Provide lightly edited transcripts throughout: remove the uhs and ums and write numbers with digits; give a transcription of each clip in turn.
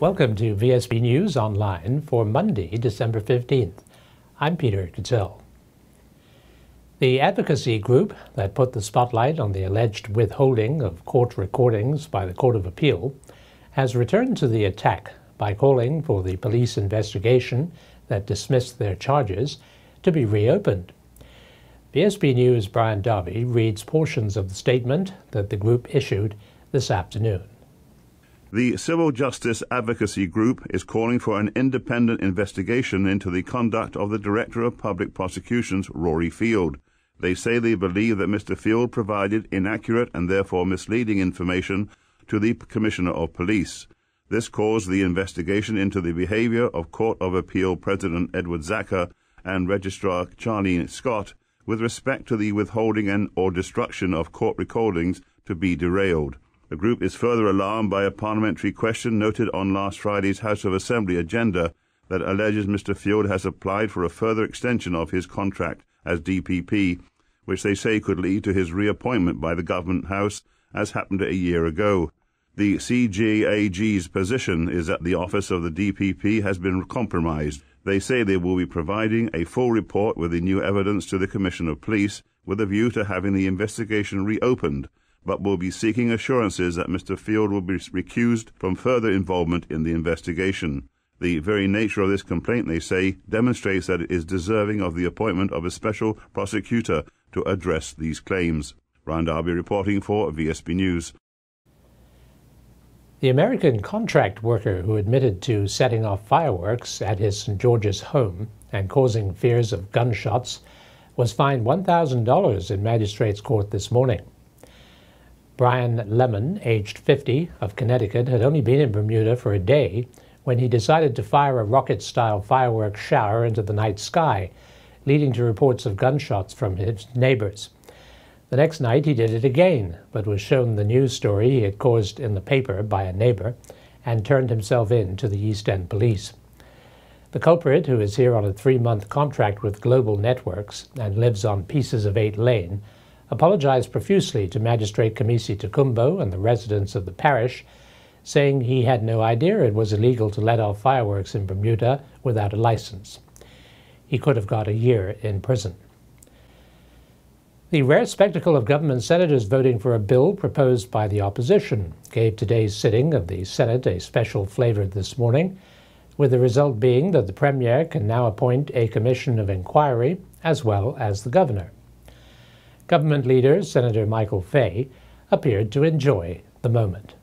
Welcome to VSB News Online for Monday, December 15th. I'm Peter Cattell. The advocacy group that put the spotlight on the alleged withholding of court recordings by the Court of Appeal has returned to the attack by calling for the police investigation that dismissed their charges to be reopened. VSB News' Brian Darby reads portions of the statement that the group issued this afternoon. The Civil Justice Advocacy Group is calling for an independent investigation into the conduct of the Director of Public Prosecutions, Rory Field. They say they believe that Mr. Field provided inaccurate and therefore misleading information to the Commissioner of Police. This caused the investigation into the behavior of Court of Appeal President Edward Zacher and Registrar Charlie Scott with respect to the withholding and/or destruction of court recordings to be derailed. The group is further alarmed by a parliamentary question noted on last Friday's House of Assembly agenda that alleges Mr. Field has applied for a further extension of his contract as DPP, which they say could lead to his reappointment by the Government House, as happened a year ago. The CJAG's position is that the office of the DPP has been compromised. They say they will be providing a full report with the new evidence to the Commissioner of Police with a view to having the investigation reopened, but will be seeking assurances that Mr. Field will be recused from further involvement in the investigation. The very nature of this complaint, they say, demonstrates that it is deserving of the appointment of a special prosecutor to address these claims. Brian Darby reporting for VSB News. The American contract worker who admitted to setting off fireworks at his St. George's home and causing fears of gunshots was fined $1,000 in Magistrates Court this morning. Brian Lemon, aged 50, of Connecticut, had only been in Bermuda for a day when he decided to fire a rocket-style fireworks shower into the night sky, leading to reports of gunshots from his neighbors. The next night he did it again, but was shown the news story he had caused in the paper by a neighbor and turned himself in to the East End police. The culprit, who is here on a 3-month contract with Global Networks and lives on Pieces of 8 Lane, apologized profusely to Magistrate Kamisi Takumbo and the residents of the parish, saying he had no idea it was illegal to let off fireworks in Bermuda without a license. He could have got a year in prison. The rare spectacle of government senators voting for a bill proposed by the opposition gave today's sitting of the Senate a special flavor this morning, with the result being that the Premier can now appoint a commission of inquiry as well as the governor. Government leader, Senator Michael Fay, appeared to enjoy the moment.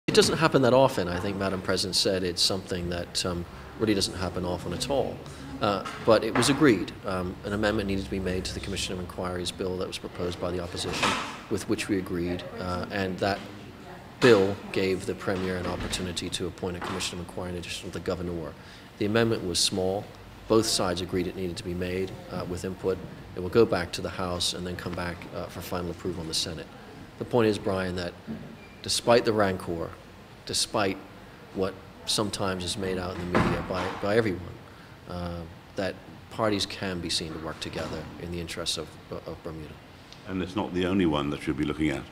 It doesn't happen that often. I think Madam President said it's something that really doesn't happen often at all. But it was agreed. An amendment needed to be made to the Commission of Inquiry's bill that was proposed by the opposition, with which we agreed, and that bill gave the Premier an opportunity to appoint a Commission of Inquiry in addition to the Governor. The amendment was small. Both sides agreed it needed to be made with input. It will go back to the House and then come back for final approval in the Senate. The point is, Brian, that despite the rancor, despite what sometimes is made out in the media by everyone, that parties can be seen to work together in the interests of Bermuda. And it's not the only one that should be looking at.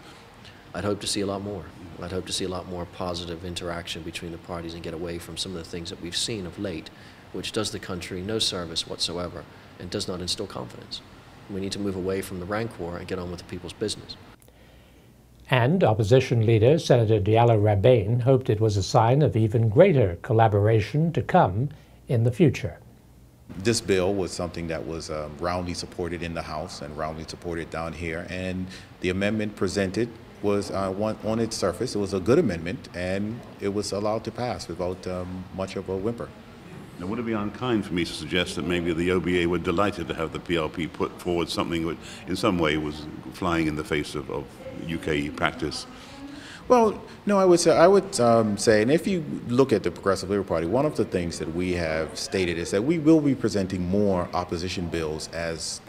I'd hope to see a lot more. I'd hope to see a lot more positive interaction between the parties and get away from some of the things that we've seen of late, which does the country no service whatsoever and does not instill confidence. We need to move away from the rancor and get on with the people's business. And opposition leader Senator Diallo Rabane hoped it was a sign of even greater collaboration to come in the future. This bill was something that was roundly supported in the House and roundly supported down here, and the amendment presented was on its surface, it was a good amendment, and it was allowed to pass without much of a whimper. Now, would it be unkind for me to suggest that maybe the OBA were delighted to have the PLP put forward something that in some way was flying in the face of UK practice? Well, no, I would say, and if you look at the Progressive Labour Party, one of the things that we have stated is that we will be presenting more opposition bills as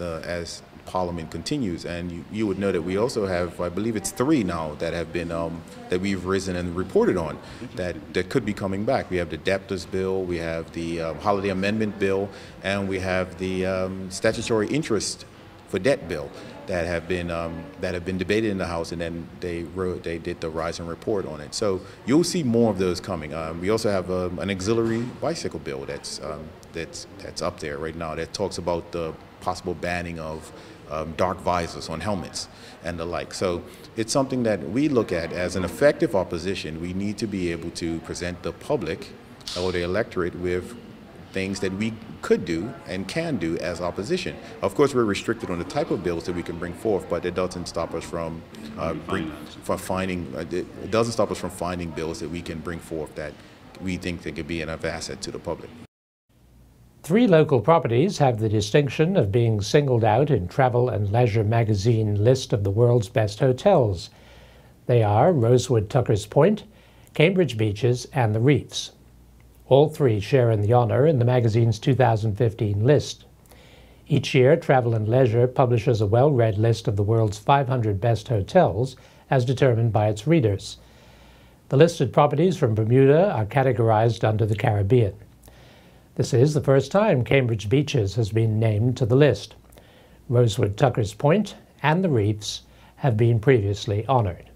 Parliament continues, and you would know that we also have, I believe it's 3 now that have been that we've risen and reported on that could be coming back. We have the debtors bill, we have the holiday amendment bill, and we have the statutory interest for debt bill that have been debated in the House, and then they did the Rising Report on it. So you'll see more of those coming. We also have an auxiliary bicycle bill that's up there right now that talks about the possible banning of dark visors on helmets and the like. So it's something that we look at as an effective opposition. We need to be able to present the public or the electorate with things that we could do and can do as opposition. Of course, we're restricted on the type of bills that we can bring forth, but it doesn't stop us from finding bills that we can bring forth that we think that could be an asset to the public. 3 local properties have the distinction of being singled out in Travel and Leisure magazine list of the world's best hotels. They are Rosewood Tuckers Point, Cambridge Beaches, and the Reefs. All 3 share in the honor in the magazine's 2015 list. Each year, Travel and Leisure publishes a well-read list of the world's 500 best hotels as determined by its readers. The listed properties from Bermuda are categorized under the Caribbean. This is the first time Cambridge Beaches has been named to the list. Rosewood Tuckers Point and the Reefs have been previously honored.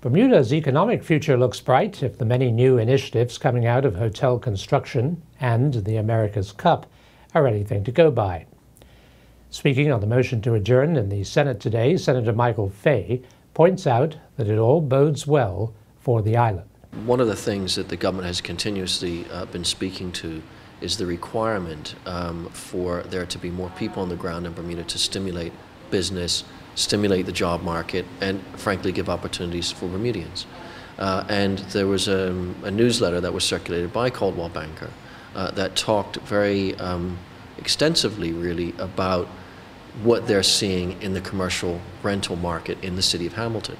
Bermuda's economic future looks bright if the many new initiatives coming out of hotel construction and the America's Cup are anything to go by. Speaking on the motion to adjourn in the Senate today, Senator Michael Fay points out that it all bodes well for the island. One of the things that the government has continuously been speaking to is the requirement for there to be more people on the ground in Bermuda to stimulate business, stimulate the job market, and frankly give opportunities for Bermudians. And there was a newsletter that was circulated by Coldwell Banker that talked very extensively really about what they're seeing in the commercial rental market in the city of Hamilton.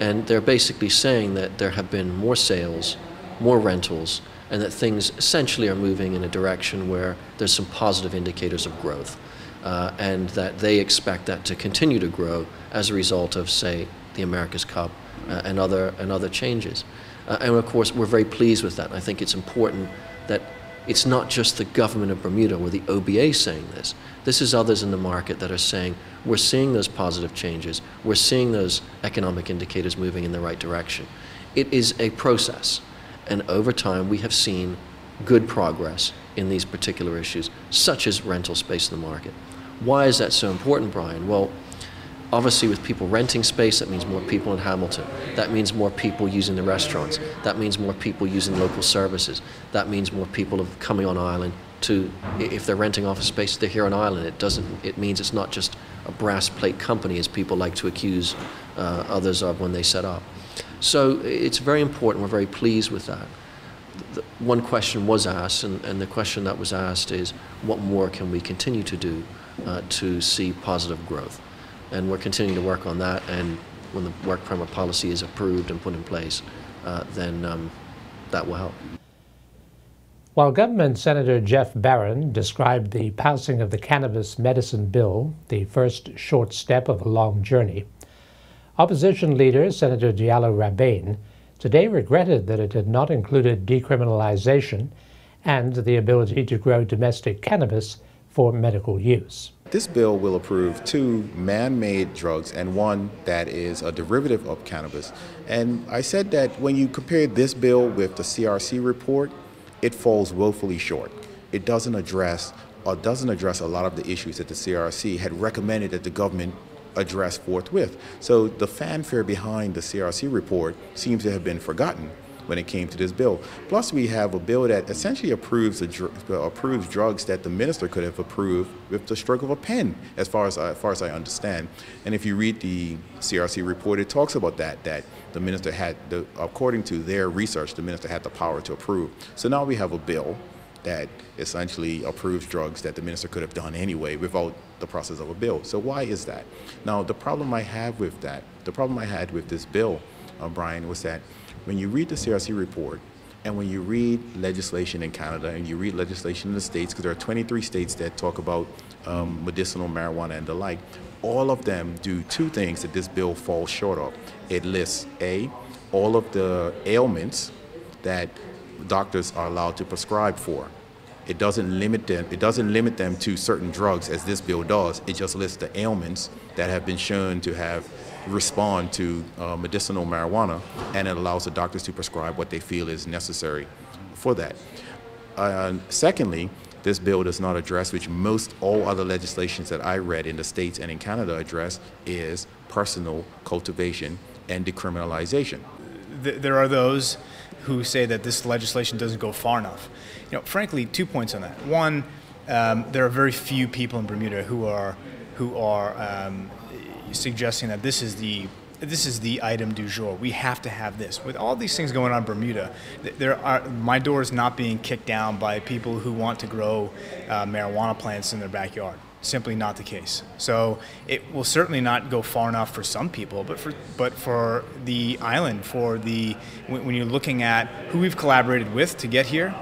And they're basically saying that there have been more sales, more rentals, and that things essentially are moving in a direction where there's some positive indicators of growth. And that they expect that to continue to grow as a result of, say, the America's Cup and other changes. And of course, we're very pleased with that. I think it's important that it's not just the government of Bermuda or the OBA saying this. This is others in the market that are saying, we're seeing those positive changes, we're seeing those economic indicators moving in the right direction. It is a process, and over time we have seen good progress in these particular issues, such as rental space in the market. Why is that so important, Brian? Well, obviously with people renting space, that means more people in Hamilton. That means more people using the restaurants. That means more people using local services. That means more people coming on island to, if they're renting office space, they're here on island. It means it's not just a brass plate company, as people like to accuse others of when they set up. So it's very important. We're very pleased with that. One question was asked, and the question that was asked is, what more can we continue to do to see positive growth? And we're continuing to work on that, and when the work permit policy is approved and put in place, then that will help. While Government Senator Jeff Barron described the passing of the Cannabis Medicine Bill the first short step of a long journey, opposition leader Senator Diallo-Rabane today regretted that it had not included decriminalization and the ability to grow domestic cannabis for medical use. This bill will approve 2 man-made drugs and 1 that is a derivative of cannabis. And I said that when you compare this bill with the CRC report, it falls woefully short. It doesn't address a lot of the issues that the CRC had recommended that the government address forthwith. So the fanfare behind the CRC report seems to have been forgotten when it came to this bill. Plus, we have a bill that essentially approves drugs that the minister could have approved with the stroke of a pen, as far as I understand. And if you read the CRC report, it talks about that the minister had, according to their research, the minister had the power to approve. So now we have a bill that essentially approves drugs that the minister could have done anyway without the process of a bill. So why is that? Now, the problem I had with this bill, Brian, was that when you read the CRC report and when you read legislation in Canada and you read legislation in the states, because there are 23 states that talk about medicinal marijuana and the like, all of them do 2 things that this bill falls short of. It lists, A, all of the ailments that doctors are allowed to prescribe for. It doesn't limit them. It doesn't limit them to certain drugs as this bill does. It just lists the ailments that have been shown to have respond to medicinal marijuana, and it allows the doctors to prescribe what they feel is necessary for that. Secondly, this bill does not address, which most all other legislations that I read in the States and in Canada address, is personal cultivation and decriminalization. There are those who say that this legislation doesn't go far enough. You know, frankly, 2 points on that. One, there are very few people in Bermuda who are suggesting that this is the item du jour. We have to have this. With all these things going on in Bermuda, my door is not being kicked down by people who want to grow marijuana plants in their backyard. Simply not the case. So it will certainly not go far enough for some people, but for the island, when you're looking at who we've collaborated with to get here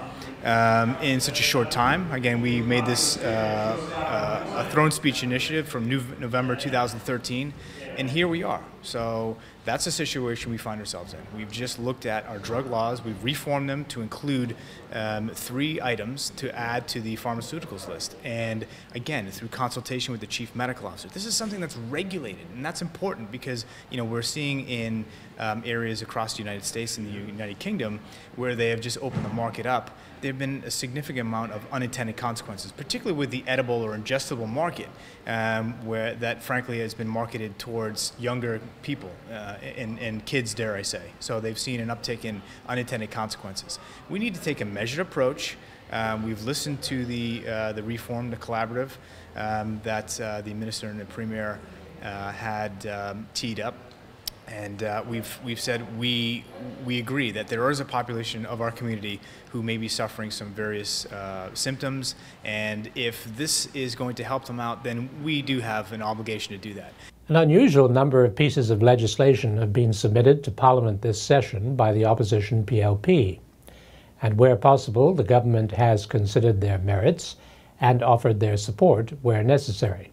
in such a short time. Again, we made this a throne speech initiative from November 2013, and here we are. So that's the situation we find ourselves in. We've just looked at our drug laws. We've reformed them to include 3 items to add to the pharmaceuticals list. And again, through consultation with the chief medical officer. This is something that's regulated, and that's important because, you know, we're seeing in areas across the United States and the United Kingdom where they have just opened the market up. There have been a significant amount of unintended consequences, particularly with the edible or ingestible market, where that frankly has been marketed towards younger people and kids, dare I say. So they've seen an uptick in unintended consequences. We need to take a measured approach. We've listened to the reform, the collaborative that the minister and the premier had teed up. And we've said we agree that there is a population of our community who may be suffering some various symptoms, and if this is going to help them out, then we do have an obligation to do that. An unusual number of pieces of legislation have been submitted to Parliament this session by the opposition PLP, and where possible, the government has considered their merits and offered their support where necessary.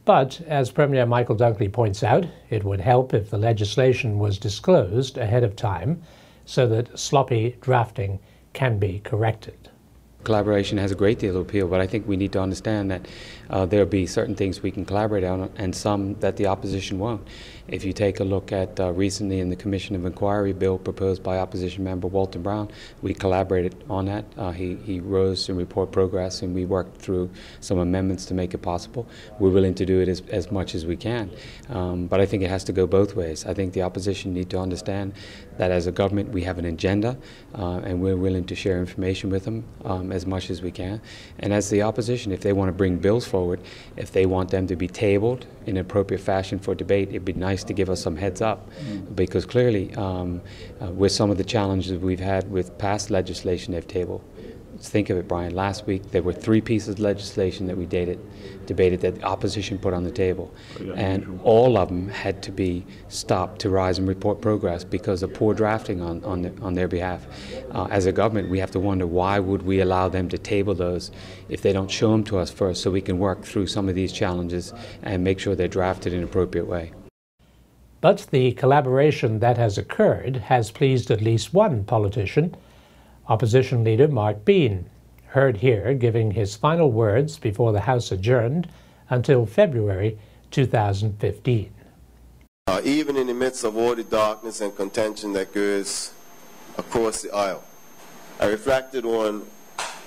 But, as Premier Michael Dunkley points out, it would help if the legislation was disclosed ahead of time so that sloppy drafting can be corrected. Collaboration has a great deal of appeal, but I think we need to understand that there'll be certain things we can collaborate on and some that the opposition won't. If you take a look at recently in the Commission of Inquiry bill proposed by opposition member Walter Brown, we collaborated on that. He rose to report progress, and we worked through some amendments to make it possible. We're willing to do it as much as we can, but I think it has to go both ways. I think the opposition need to understand that as a government we have an agenda, and we're willing to share information with them as much as we can. And as the opposition, if they want to bring bills forward, if they want them to be tabled in an appropriate fashion for debate, it'd be nice to give us some heads up, because clearly with some of the challenges we've had with past legislation they've tabled. Think of it, Brian. Last week there were 3 pieces of legislation that we debated that the opposition put on the table, and all of them had to be stopped to rise and report progress because of poor drafting on their behalf. As a government, we have to wonder, why would we allow them to table those if they don't show them to us first, so we can work through some of these challenges and make sure they're drafted in an appropriate way. But the collaboration that has occurred has pleased at least one politician. Opposition leader Mark Bean, heard here giving his final words before the House adjourned until February 2015. Even in the midst of all the darkness and contention that goes across the aisle, I reflected on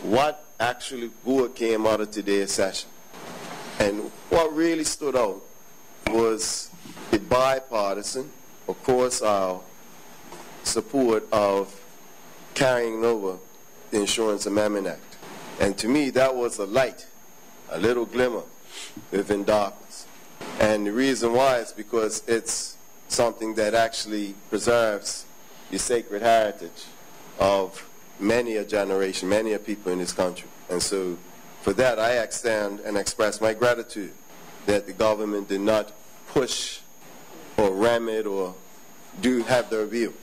what actually good came out of today's session. And what really stood out was the bipartisan, of course, our support of carrying over the Insurance Amendment Act. And to me, that was a light, a little glimmer within darkness. And the reason why is because it's something that actually preserves the sacred heritage of many a generation, many a people in this country. And so for that, I extend and express my gratitude that the government did not push or ram it or have their view.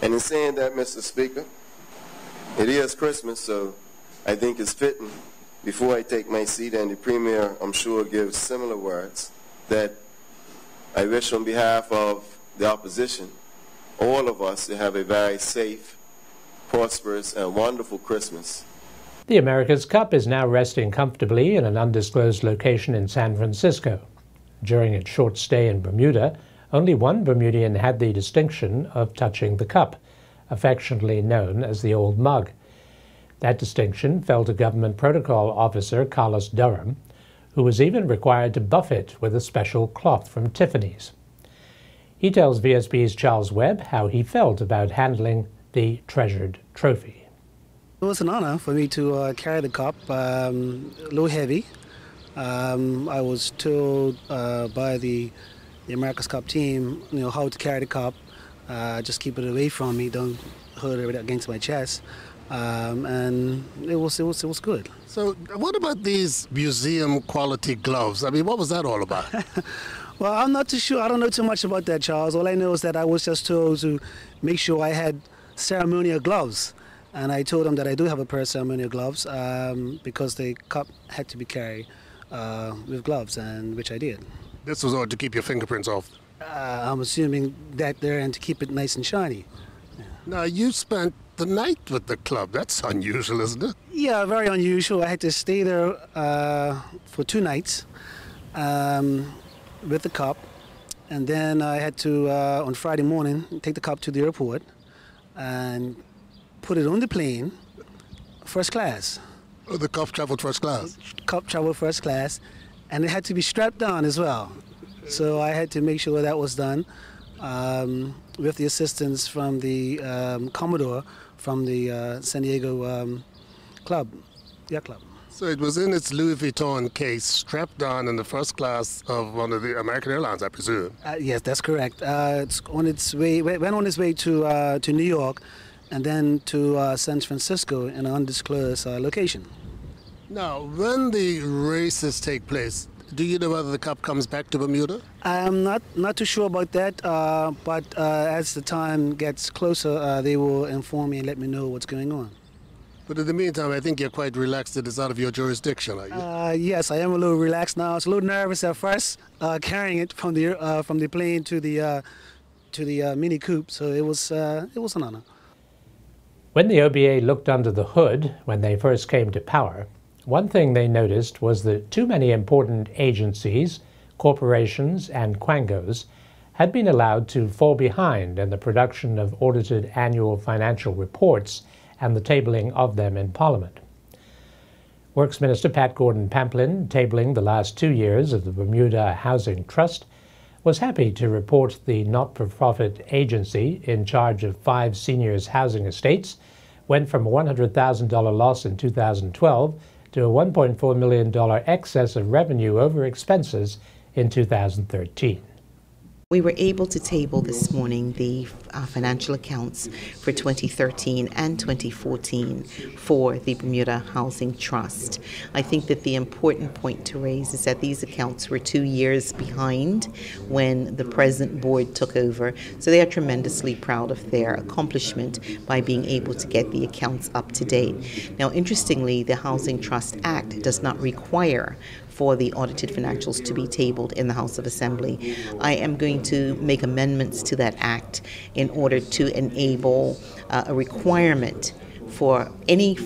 And in saying that, Mr. Speaker, it is Christmas, so I think it's fitting, before I take my seat, and the Premier, I'm sure, gives similar words, that I wish on behalf of the opposition, all of us, to have a very safe, prosperous, and wonderful Christmas, The America's Cup is now resting comfortably in an undisclosed location in San Francisco. During its short stay in Bermuda, only one Bermudian had the distinction of touching the cup, affectionately known as the Old Mug. That distinction fell to Government Protocol Officer Carlos Durham, who was even required to buff it with a special cloth from Tiffany's. He tells VSB's Charles Webb how he felt about handling the treasured trophy. It was an honor for me to carry the cup, a little heavy. I was told by the America's Cup team, how to carry the cup. Just keep it away from me, don't hold it against my chest. And it was good. So what about these museum quality gloves? I mean, what was that all about? Well, I'm not too sure. I don't know too much about that, Charles. All I know is that I was just told to make sure I had ceremonial gloves. And I told them that I do have a pair of ceremonial gloves because the cup had to be carried with gloves, and which I did. This was all to keep your fingerprints off? I'm assuming that there and to keep it nice and shiny. Now, you spent the night with the club. That's unusual, isn't it? Yeah, very unusual. I had to stay there for 2 nights with the cup. And then I had to, on Friday morning, take the cup to the airport and put it on the plane, first class. Oh, the cup traveled first class? Cup traveled first class, and it had to be strapped down as well. So I had to make sure that was done with the assistance from the Commodore from the San Diego club, yacht club. So it was in its Louis Vuitton case, strapped down in the first class of one of the American Airlines, I presume? Yes, that's correct. It's on its way, went on its way to New York, and then to San Francisco in an undisclosed location. Now, when the races take place, do you know whether the cup comes back to Bermuda? I'm not too sure about that, but as the time gets closer, they will inform me and let me know what's going on. But in the meantime, I think you're quite relaxed that it's out of your jurisdiction, are you? Yes, I am a little relaxed now. I was a little nervous at first, carrying it from the plane to the Mini Coupe, so it was an honor. When the OBA looked under the hood when they first came to power, one thing they noticed was that too many important agencies, corporations, and quangos had been allowed to fall behind in the production of audited annual financial reports and the tabling of them in Parliament. Works Minister Pat Gordon-Pamplin, tabling the last 2 years of the Bermuda Housing Trust, was happy to report the not-for-profit agency in charge of 5 seniors' housing estates went from a $100,000 loss in 2012 to a $1.4 million excess of revenue over expenses in 2013. We were able to table this morning the financial accounts for 2013 and 2014 for the Bermuda Housing Trust. I think that the important point to raise is that these accounts were 2 years behind when the present board took over, so they are tremendously proud of their accomplishment by being able to get the accounts up to date. Now, interestingly, the Housing Trust Act does not require for the audited financials to be tabled in the House of Assembly. I am going to make amendments to that act in order to enable a requirement for any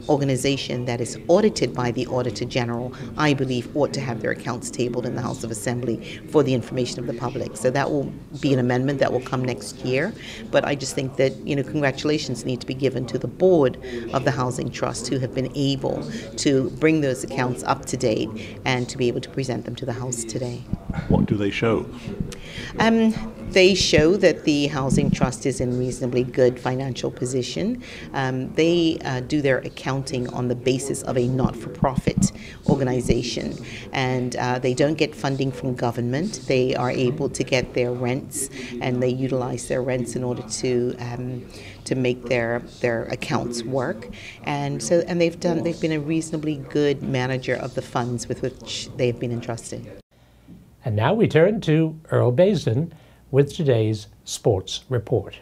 organization that is audited by the Auditor General, I believe, ought to have their accounts tabled in the House of Assembly for the information of the public. So that will be an amendment that will come next year. But I just think that, congratulations need to be given to the board of the Housing Trust who have been able to bring those accounts up to date and to be able to present them to the House today. What do they show? They show that the Housing Trust is in reasonably good financial position. They do their accounting on the basis of a not-for-profit organization, and they don't get funding from government. They are able to get their rents, and they utilize their rents in order to make their accounts work. And they've been a reasonably good manager of the funds with which they've been entrusted. And now we turn to Earl Baisden with today's sports report.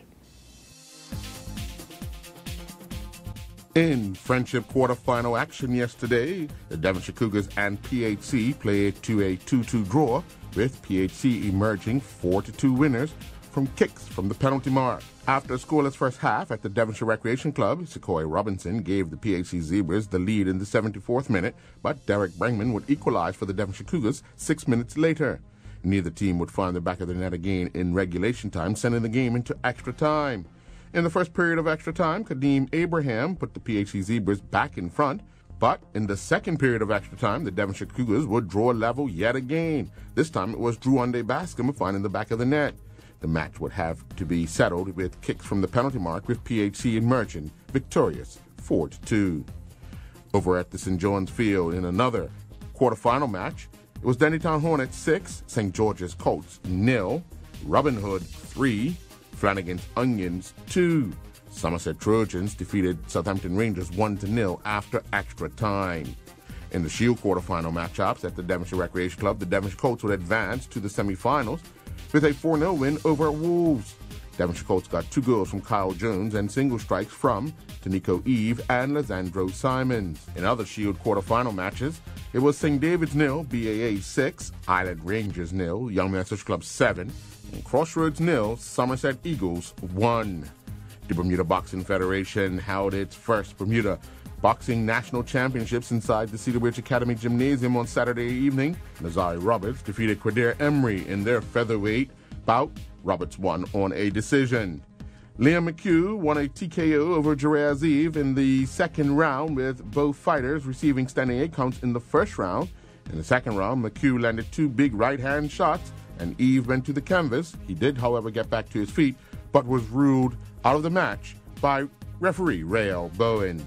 In friendship quarterfinal action yesterday, the Devonshire Cougars and PHC played to a 2-2 draw, with PHC emerging 4-2 winners from kicks from the penalty mark. After a scoreless first half at the Devonshire Recreation Club, Sequoia Robinson gave the PHC Zebras the lead in the 74th minute, but Derek Brangman would equalize for the Devonshire Cougars 6 minutes later. Neither team would find the back of the net again in regulation time, sending the game into extra time. In the first period of extra time, Kadeem Abraham put the PHC Zebras back in front, but in the second period of extra time, the Devonshire Cougars would draw level yet again. This time it was Drew Ande Bascom finding the back of the net. The match would have to be settled with kicks from the penalty mark, with PHC and Merchant victorious 4-2. Over at the St. John's Field in another quarterfinal match, it was Dennytown Hornets 6, St. George's Colts 0, Robin Hood 3, Flanagan's Onions 2. Somerset Trojans defeated Southampton Rangers 1-0 after extra time. In the Shield quarterfinal matchups at the Devonshire Recreation Club, the Devonshire Colts would advance to the semifinals with a 4-0 win over Wolves. Devonshire Colts got 2 goals from Kyle Jones and single strikes from Tanico Eve and Lizandro Simons. In other Shield quarterfinal matches, it was St. David's 0, BAA 6, Island Rangers 0, Young Men Social Club 7, and Crossroads 0, Somerset Eagles 1. The Bermuda Boxing Federation held its first Bermuda Boxing National Championships inside the Cedar Ridge Academy Gymnasium on Saturday evening. Nazari Roberts defeated Quadair Emery in their featherweight bout. Roberts won on a decision. Liam McHugh won a TKO over Jerez Eve in the second round, with both fighters receiving standing 8 counts in the first round. In the second round, McHugh landed 2 big right-hand shots, and Eve went to the canvas. He did, however, get back to his feet, but was ruled out of the match by referee Rael Bowen.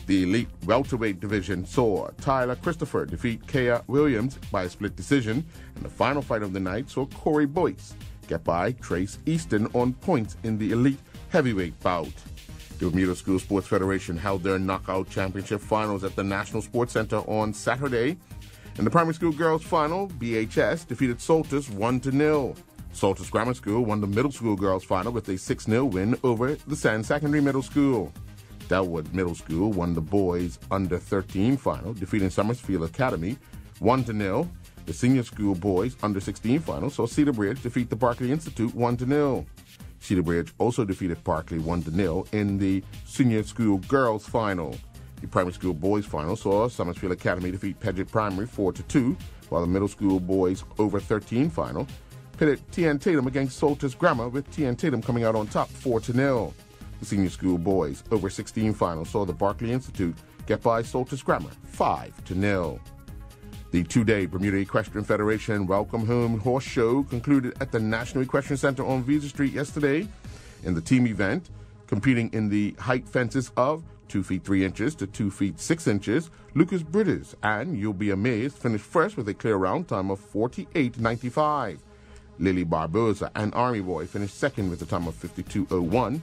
The elite welterweight division saw Tyler Christopher defeat Kea Williams by a split decision, and the final fight of the night saw Corey Boyce get by Trace Easton on points in the elite heavyweight bout. The Bermuda School Sports Federation held their knockout championship finals at the National Sports Center on Saturday. In the primary school girls final, BHS defeated Salters 1-0. Salters Grammar School won the middle school girls final with a 6-0 win over the Sand Secondary Middle School. Delwood Middle School won the boys under 13 final, defeating Summersfield Academy 1-0. The senior school boys under 16 final saw Cedar Bridge defeat the Barclay Institute 1-0. Cedar Bridge also defeated Barclay 1-0 in the senior school girls final. The primary school boys final saw Summersfield Academy defeat Paget Primary 4-2, while the middle school boys over 13 final pitted T.N. Tatum against Salters Grammar, with T.N. Tatum coming out on top 4-0. The senior school boys over 16 final saw the Barclay Institute get by Salters Grammar 5-0. The 2-day Bermuda Equestrian Federation Welcome Home Horse Show concluded at the National Equestrian Center on Visa Street yesterday. In the team event, competing in the height fences of 2 feet 3 inches to 2 feet 6 inches, Lucas Britters and You'll Be Amazed finished first with a clear round time of 48.95. Lily Barboza and Army Boy finished second with a time of 52.01,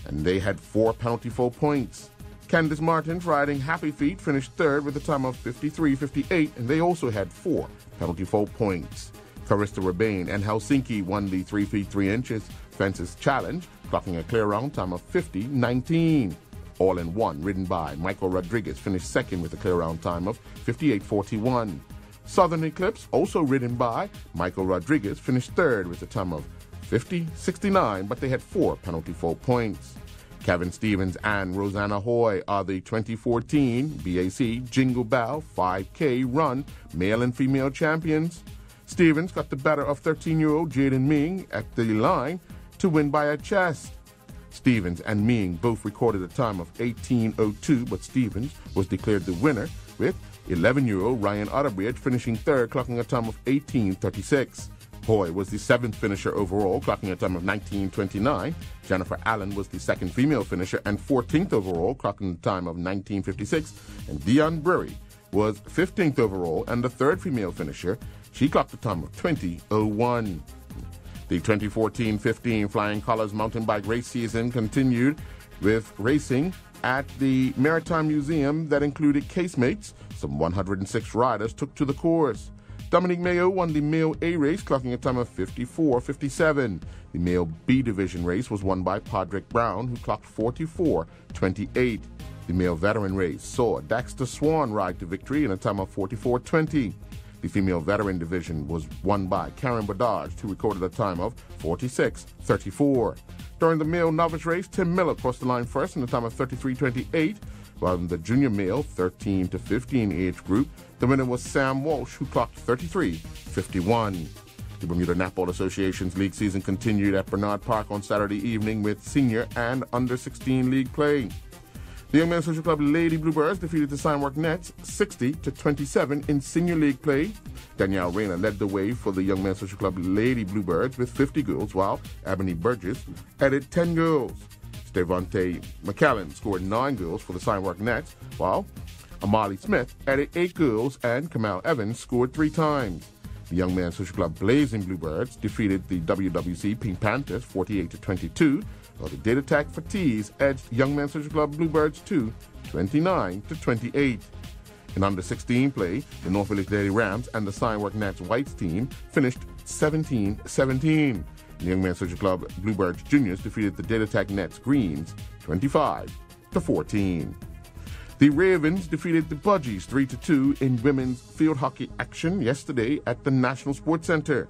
and they had 4 penalty full points. Candice Martins riding Happy Feet finished third with a time of 53.58, and they also had 4 penalty full points. Carista Rebane and Helsinki won the 3 feet 3 inches fences challenge, clocking a clear round time of 50.19. All in One, ridden by Michael Rodriguez, finished second with a clear round time of 58.41. Southern Eclipse, also ridden by Michael Rodriguez, finished third with a time of 50.69, but they had 4 penalty full points. Kevin Stevens and Rosanna Hoy are the 2014 BAC Jingle Bell 5K Run male and female champions. Stevens got the better of 13-year-old Jaden Ming at the line to win by a chest. Stevens and Ming both recorded a time of 18.02, but Stevens was declared the winner, with 11-year-old Ryan Otterbridge finishing third, clocking a time of 18.36. Hoy was the 7th finisher overall, clocking a time of 19.29. Jennifer Allen was the 2nd female finisher and 14th overall, clocking a time of 19.56. And Dion Brewery was 15th overall and the 3rd female finisher. She clocked a time of 20.01. The 2014-15 Flying Colors mountain bike race season continued with racing at the Maritime Museum that included casemates. Some 106 riders took to the course. Dominique Mayo won the male A race, clocking a time of 54.57. The male B division race was won by Podrick Brown, who clocked 44.28. The male veteran race saw Daxter Swan ride to victory in a time of 44.20. The female veteran division was won by Karen Badage, who recorded a time of 46:34. During the male novice race, Tim Miller crossed the line first in a time of 33:28, while in the junior male 13 to 15 age group, the winner was Sam Walsh, who clocked 33:51. The Bermuda Netball Association's league season continued at Bernard Park on Saturday evening with senior and under-16 league play. The Young Men's Social Club Lady Bluebirds defeated the Signwork Nets 60-27 in senior league play. Danielle Rayner led the way for the Young Men's Social Club Lady Bluebirds with 50 goals, while Ebony Burgess added 10 goals. Stevante McCallan scored 9 goals for the Signwork Nets, while Amali Smith added 8 goals and Kamal Evans scored 3 times. The Young Men's Social Club Blazing Bluebirds defeated the WWC Pink Panthers 48-22, while the Data Tech Fatties edged Young Men's Social Club Bluebirds 2 29-28. In under-16 play, the North Village Lady Rams and the Signwork Nets Whites team finished 17-17. The Young Men's Social Club Bluebirds Juniors defeated the Data Tech Nets Greens 25-14. The Ravens defeated the Budgies 3-2 in women's field hockey action yesterday at the National Sports Center.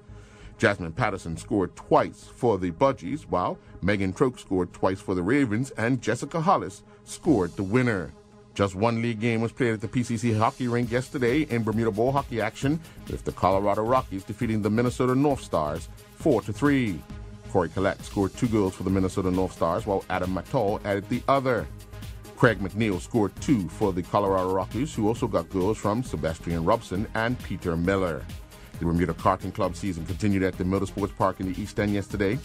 Jasmine Patterson scored twice for the Budgies, while Megan Troke scored twice for the Ravens, and Jessica Hollis scored the winner. Just one league game was played at the PCC hockey rink yesterday in Bermuda Bowl hockey action, with the Colorado Rockies defeating the Minnesota North Stars 4-3. Corey Collette scored 2 goals for the Minnesota North Stars, while Adam Matall added the other. Craig McNeil scored 2 for the Colorado Rockies, who also got goals from Sebastian Robson and Peter Miller. The Bermuda Karting Club season continued at the Motorsports Park in the East End yesterday.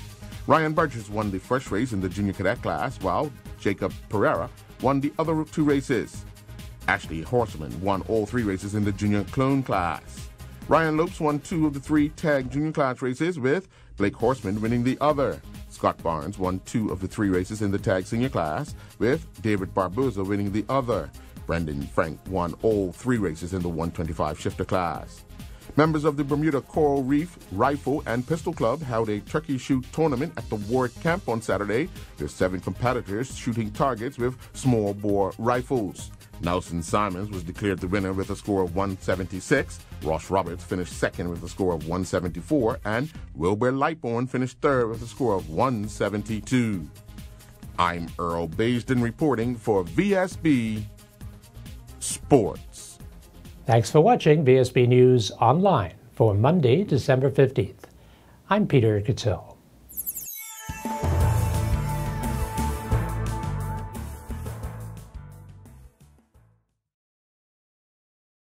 Ryan Burgess won the first race in the junior cadet class, while Jacob Pereira won the other 2 races. Ashley Horseman won all 3 races in the junior clone class. Ryan Lopes won 2 of the 3 tag junior class races, with Blake Horseman winning the other. Scott Barnes won 2 of the 3 races in the tag senior class, with David Barboza winning the other. Brendan Frank won all 3 races in the 125 shifter class. Members of the Bermuda Coral Reef Rifle and Pistol Club held a turkey shoot tournament at the Ward Camp on Saturday, with 7 competitors shooting targets with small bore rifles. Nelson Simons was declared the winner with a score of 176. Ross Roberts finished second with a score of 174, and Wilbur Lightbourne finished third with a score of 172. I'm Earl Baisden reporting for VSB Sports. Thanks for watching VSB News Online for Monday, December 15th. I'm Peter Kittel.